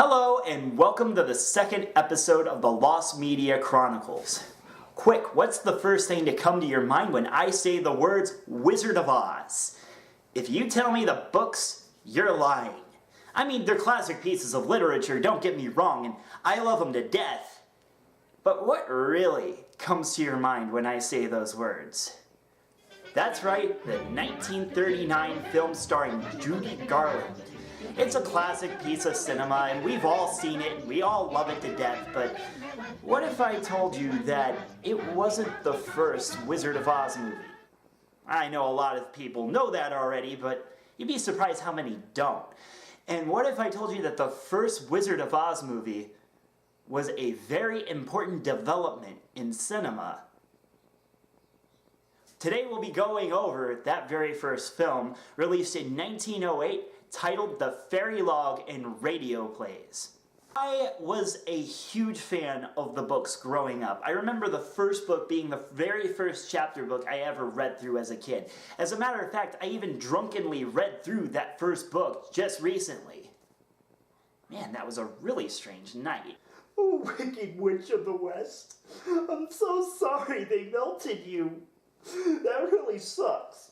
Hello and welcome to the second episode of the Lost Media Chronicles. Quick, what's the first thing to come to your mind when I say the words Wizard of Oz? If you tell me the books, you're lying. I mean, they're classic pieces of literature, don't get me wrong, and I love them to death. But what really comes to your mind when I say those words? That's right, the 1939 film starring Judy Garland. It's a classic piece of cinema, and we've all seen it, and we all love it to death, but what if I told you that it wasn't the first Wizard of Oz movie? I know a lot of people know that already, but you'd be surprised how many don't. And what if I told you that the first Wizard of Oz movie was a very important development in cinema? Today we'll be going over that very first film, released in 1908, titled The Fairy-logue and Radio Plays. I was a huge fan of the books growing up. I remember the first book being the very first chapter book I ever read through as a kid. As a matter of fact, I even drunkenly read through that first book just recently. Man, that was a really strange night. Oh, wicked witch of the West. I'm so sorry they melted you. That really sucks.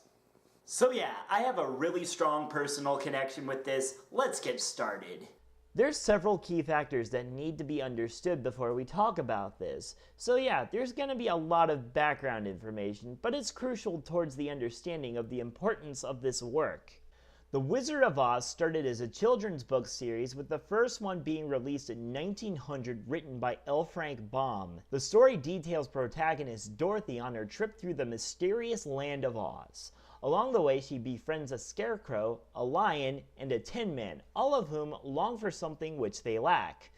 So yeah, I have a really strong personal connection with this. Let's get started. There's several key factors that need to be understood before we talk about this. So yeah, there's going to be a lot of background information, but it's crucial towards the understanding of the importance of this work. The Wizard of Oz started as a children's book series, with the first one being released in 1900, written by L. Frank Baum. The story details protagonist Dorothy on her trip through the mysterious land of Oz. Along the way, she befriends a scarecrow, a lion, and a tin man, all of whom long for something which they lack.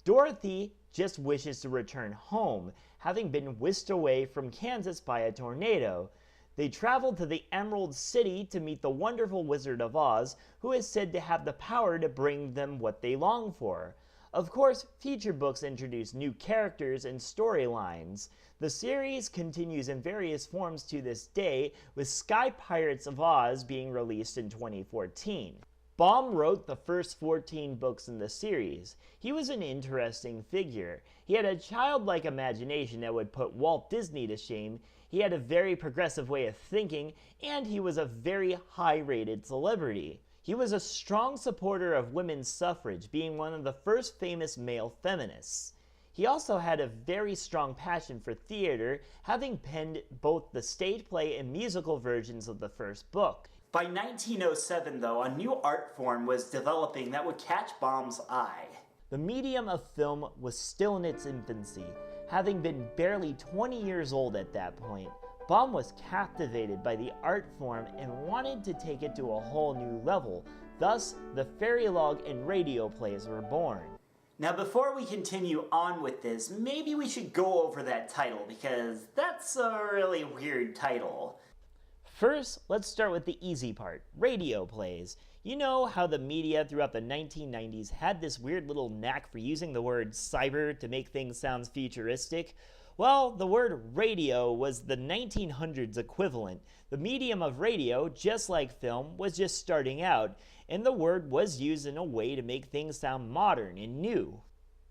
Dorothy just wishes to return home, having been whisked away from Kansas by a tornado. They travel to the Emerald City to meet the wonderful Wizard of Oz, who is said to have the power to bring them what they long for. Of course, future books introduce new characters and storylines. The series continues in various forms to this day, with Sky Pirates of Oz being released in 2014. Baum wrote the first 14 books in the series. He was an interesting figure. He had a childlike imagination that would put Walt Disney to shame. He had a very progressive way of thinking, and he was a very high-rated celebrity. He was a strong supporter of women's suffrage, being one of the first famous male feminists. He also had a very strong passion for theater, having penned both the stage play and musical versions of the first book. By 1907, though, a new art form was developing that would catch Baum's eye. The medium of film was still in its infancy, having been barely 20 years old at that point. Baum was captivated by the art form and wanted to take it to a whole new level. Thus, the Fairy-logue and Radio Plays were born. Now before we continue on with this, maybe we should go over that title, because that's a really weird title. First, let's start with the easy part, radio plays. You know how the media throughout the 1990s had this weird little knack for using the word cyber to make things sound futuristic? Well, the word radio was the 1900s equivalent. The medium of radio, just like film, was just starting out, and the word was used in a way to make things sound modern and new.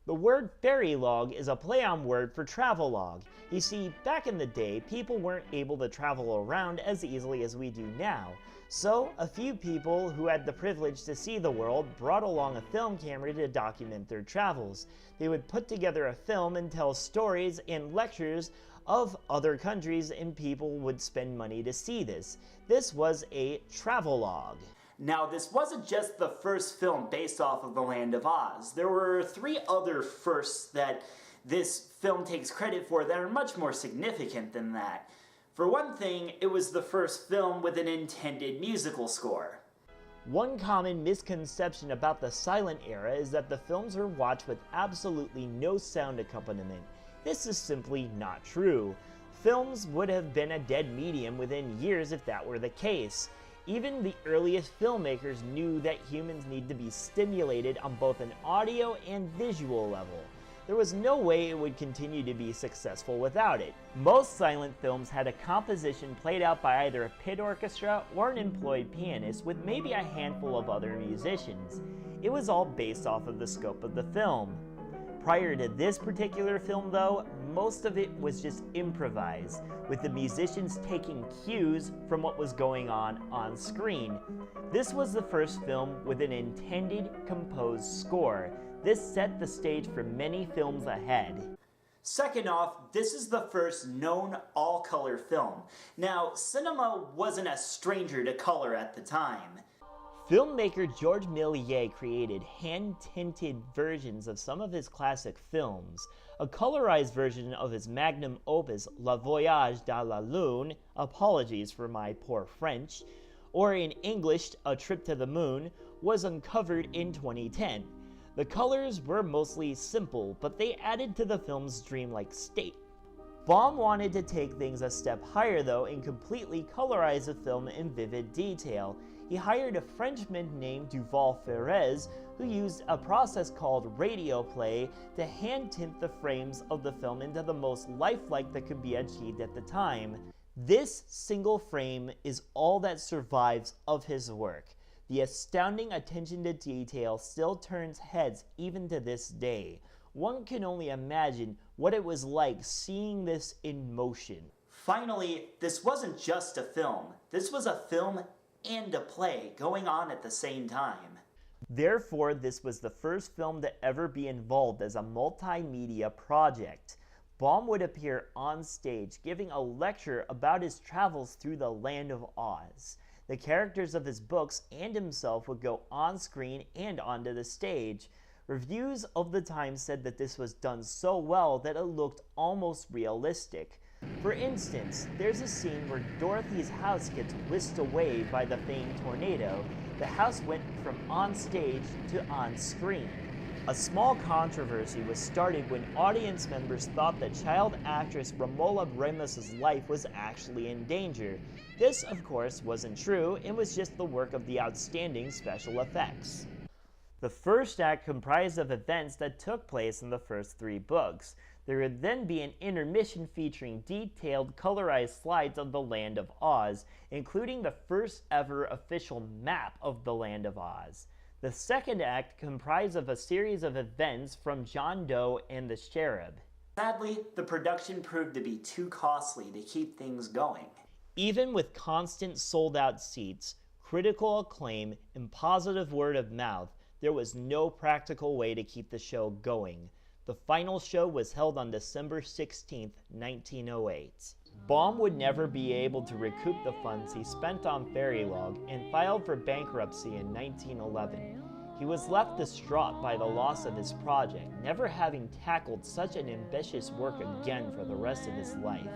The word Fairy-logue is a play-on word for travelogue. You see, back in the day, people weren't able to travel around as easily as we do now. So, a few people who had the privilege to see the world brought along a film camera to document their travels. They would put together a film and tell stories and lectures of other countries, and people would spend money to see this. This was a travelogue. Now, this wasn't just the first film based off of the Land of Oz. There were 3 other firsts that this film takes credit for that are much more significant than that. For one thing, it was the first film with an intended musical score. One common misconception about the silent era is that the films were watched with absolutely no sound accompaniment. This is simply not true. Films would have been a dead medium within years if that were the case. Even the earliest filmmakers knew that humans need to be stimulated on both an audio and visual level. There was no way it would continue to be successful without it. Most silent films had a composition played out by either a pit orchestra or an employed pianist with maybe a handful of other musicians. It was all based off of the scope of the film. Prior to this particular film though, most of it was just improvised, with the musicians taking cues from what was going on screen. This was the first film with an intended composed score. This set the stage for many films ahead. Second off, this is the first known all-color film. Now, cinema wasn't a stranger to color at the time. Filmmaker Georges Méliès created hand-tinted versions of some of his classic films. A colorized version of his magnum opus, Le Voyage dans la Lune, apologies for my poor French, or in English, A Trip to the Moon, was uncovered in 2010. The colors were mostly simple, but they added to the film's dreamlike state. Baum wanted to take things a step higher though and completely colorize the film in vivid detail. He hired a Frenchman named Duval Ferrez, who used a process called radio play to hand tint the frames of the film into the most lifelike that could be achieved at the time. This single frame is all that survives of his work. The astounding attention to detail still turns heads even to this day. One can only imagine what it was like seeing this in motion. Finally, this wasn't just a film. This was a film and a play going on at the same time. Therefore, this was the first film to ever be involved as a multimedia project. Baum would appear on stage giving a lecture about his travels through the land of Oz. The characters of his books and himself would go on screen and onto the stage. Reviews of the time said that this was done so well that it looked almost realistic. For instance, there's a scene where Dorothy's house gets whisked away by the famed tornado. The house went from on stage to on screen. A small controversy was started when audience members thought that child actress Romola Ramos' life was actually in danger. This, of course, wasn't true and was just the work of the outstanding special effects. The first act comprised of events that took place in the first 3 books. There would then be an intermission featuring detailed colorized slides of the Land of Oz, including the first ever official map of the Land of Oz. The second act comprised of a series of events from John Doe and the Cherub. Sadly, the production proved to be too costly to keep things going. Even with constant sold-out seats, critical acclaim, and positive word of mouth, there was no practical way to keep the show going. The final show was held on December 16, 1908. Baum would never be able to recoup the funds he spent on Fairy-logue and filed for bankruptcy in 1911. He was left distraught by the loss of his project, never having tackled such an ambitious work again for the rest of his life.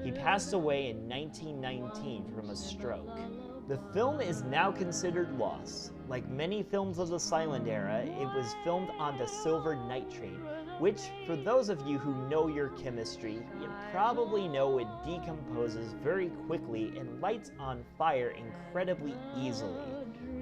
He passed away in 1919 from a stroke. The film is now considered lost. Like many films of the silent era, it was filmed onto silver nitrate, which, for those of you who know your chemistry, you probably know it decomposes very quickly and lights on fire incredibly easily.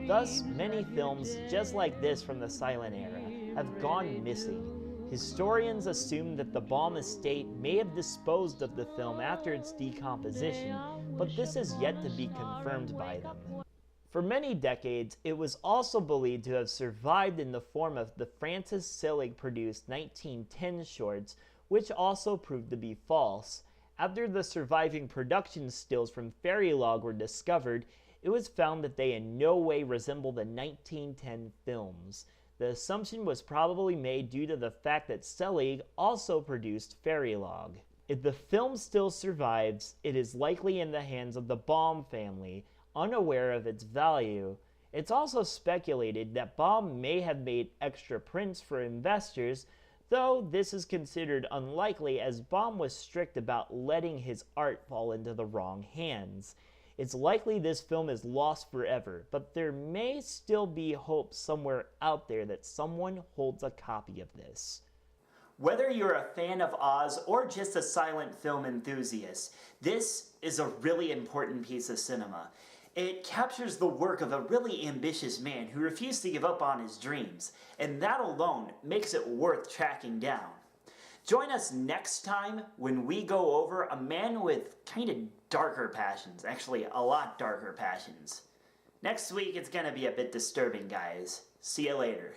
Thus, many films just like this from the silent era have gone missing. Historians assume that the Baum estate may have disposed of the film after its decomposition, but this is yet to be confirmed by them. For many decades, it was also believed to have survived in the form of the Francis Selig-produced 1910 shorts, which also proved to be false. After the surviving production stills from Fairy-logue were discovered, it was found that they in no way resemble the 1910 films. The assumption was probably made due to the fact that Selig also produced Fairy-logue. If the film still survives, it is likely in the hands of the Baum family, unaware of its value. It's also speculated that Baum may have made extra prints for investors, though this is considered unlikely as Baum was strict about letting his art fall into the wrong hands. It's likely this film is lost forever, but there may still be hope somewhere out there that someone holds a copy of this. Whether you're a fan of Oz or just a silent film enthusiast, this is a really important piece of cinema. It captures the work of a really ambitious man who refused to give up on his dreams, and that alone makes it worth tracking down. Join us next time when we go over a man with kind of darker passions. Actually, a lot darker passions. Next week, it's going to be a bit disturbing, guys. See you later.